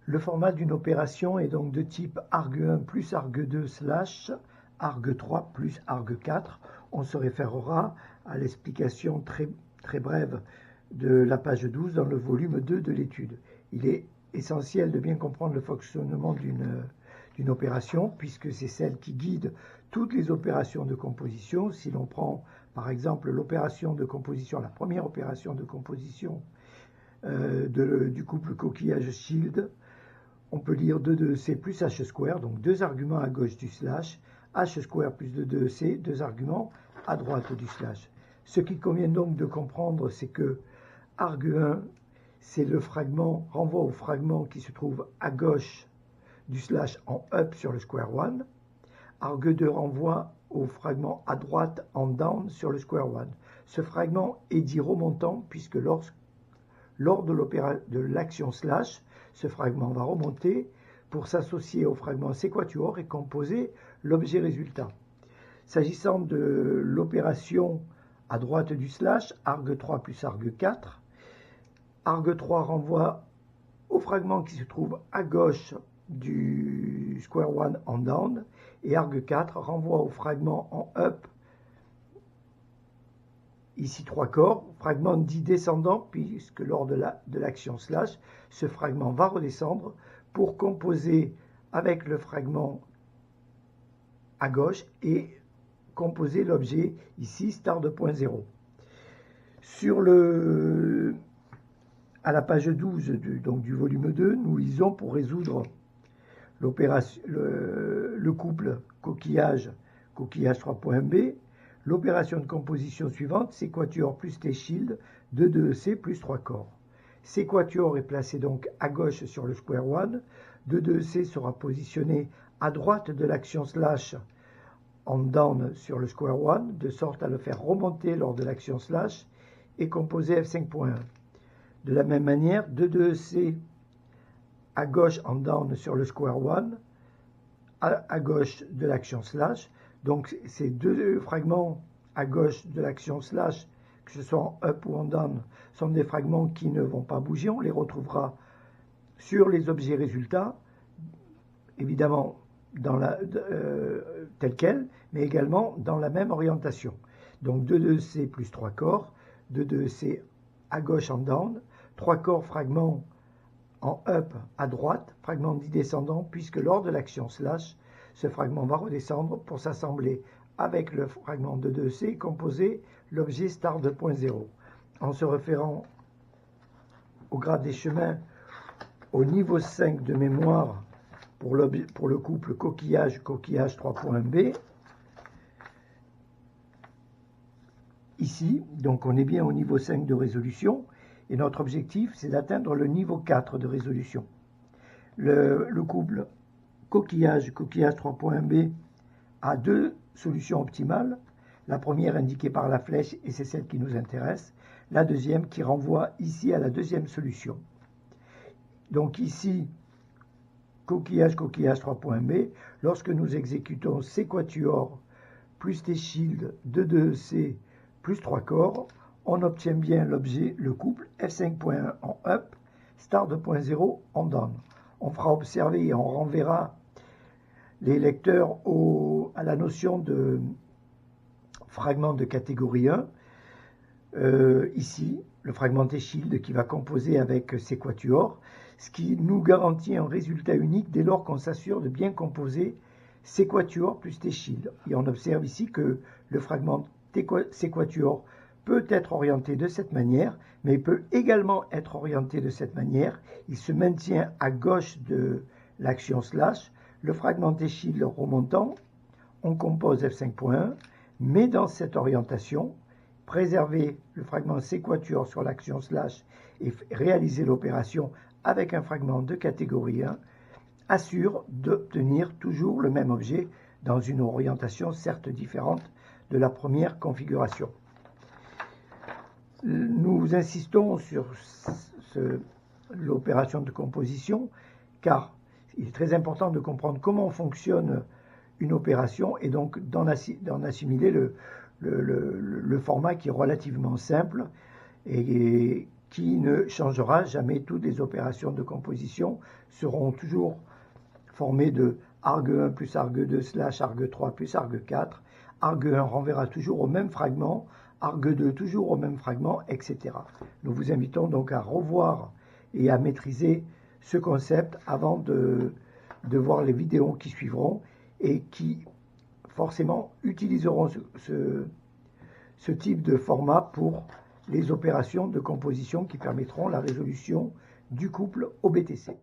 Le format d'une opération est donc de type arg1 plus arg2 slash arg3 plus arg4. On se référera à l'explication très brève de la page 12 dans le volume 2 de l'étude. Il est essentiel de bien comprendre le fonctionnement d'une opération, puisque c'est celle qui guide toutes les opérations de composition. Si l'on prend par exemple l'opération de composition, la première opération de composition du couple coquillage-shield, on peut lire 2c plus h², donc deux arguments à gauche du slash, h² plus 2c, deux arguments à droite du slash. Ce qu'il convient donc de comprendre, c'est que arg1, c'est le fragment, renvoie au fragment qui se trouve à gauche du slash en up sur le square one. Arg2 renvoie au fragment à droite en down sur le square one. Ce fragment est dit remontant puisque lors de l'action slash, ce fragment va remonter pour s'associer au fragment séquatuor et composer l'objet résultat. S'agissant de l'opération à droite du slash, arg3 plus arg4, arg3 renvoie au fragment qui se trouve à gauche du square one en down, et arg4 renvoie au fragment en up, ici 3 corps, fragment dit descendant, puisque lors de l'action slash, ce fragment va redescendre pour composer avec le fragment à gauche et composer l'objet ici star 2.0. À la page 12 du volume 2, nous lisons pour résoudre le couple coquillage 3.b, l'opération de composition suivante, séquatuor plus T-shield, 2c plus 3 corps. Séquatuor est placé donc à gauche sur le square one, 2c sera positionné à droite de l'action slash en down sur le square one, de sorte à le faire remonter lors de l'action slash et composer f5.1. De la même manière, 2c à gauche en down sur le square one, à gauche de l'action slash. Donc ces deux fragments à gauche de l'action slash, que ce soit en up ou en down, sont des fragments qui ne vont pas bouger. On les retrouvera sur les objets résultats, évidemment tels quels, mais également dans la même orientation. Donc 2c plus 3 corps, 2c à gauche en down, 3 corps fragments en up à droite, fragment dit descendant, puisque lors de l'action slash, ce fragment va redescendre pour s'assembler avec le fragment de 2c et composer l'objet star 2.0. En se référant au graphe des chemins au niveau 5 de mémoire pour le couple coquillage 3.b, ici, donc on est bien au niveau 5 de résolution, et notre objectif, c'est d'atteindre le niveau 4 de résolution. Le couple coquillage 3.b a deux solutions optimales. La première indiquée par la flèche, et c'est celle qui nous intéresse. La deuxième qui renvoie ici à la deuxième solution. Donc ici, coquillage 3.b, lorsque nous exécutons séquatuor plus T-shield 2c plus 3 corps, on obtient bien l'objet, le couple f5.1 en up, star 2.0 en down. On fera observer et on renverra les lecteurs à la notion de fragment de catégorie 1. Ici, le fragment T-shield qui va composer avec séquatuor, ce qui nous garantit un résultat unique dès lors qu'on s'assure de bien composer séquatuor plus T-shield. Et on observe ici que le fragment séquatuor peut être orienté de cette manière, mais il peut également être orienté de cette manière. Il se maintient à gauche de l'action slash, le fragment T-shield remontant, on compose f5.1, mais dans cette orientation, préserver le fragment séquatuor sur l'action slash et réaliser l'opération avec un fragment de catégorie 1 assure d'obtenir toujours le même objet dans une orientation certes différente de la première configuration. Nous insistons sur l'opération de composition car il est très important de comprendre comment fonctionne une opération et donc d'en assimiler le format qui est relativement simple et qui ne changera jamais. Toutes les opérations de composition seront toujours formées de arg1 plus arg2 slash arg3 plus arg4. Arg1 renverra toujours au même fragment, arg2 toujours au même fragment, etc. Nous vous invitons donc à revoir et à maîtriser ce concept avant de voir les vidéos qui suivront et qui forcément utiliseront ce type de format pour les opérations de composition qui permettront la résolution du couple au BTC.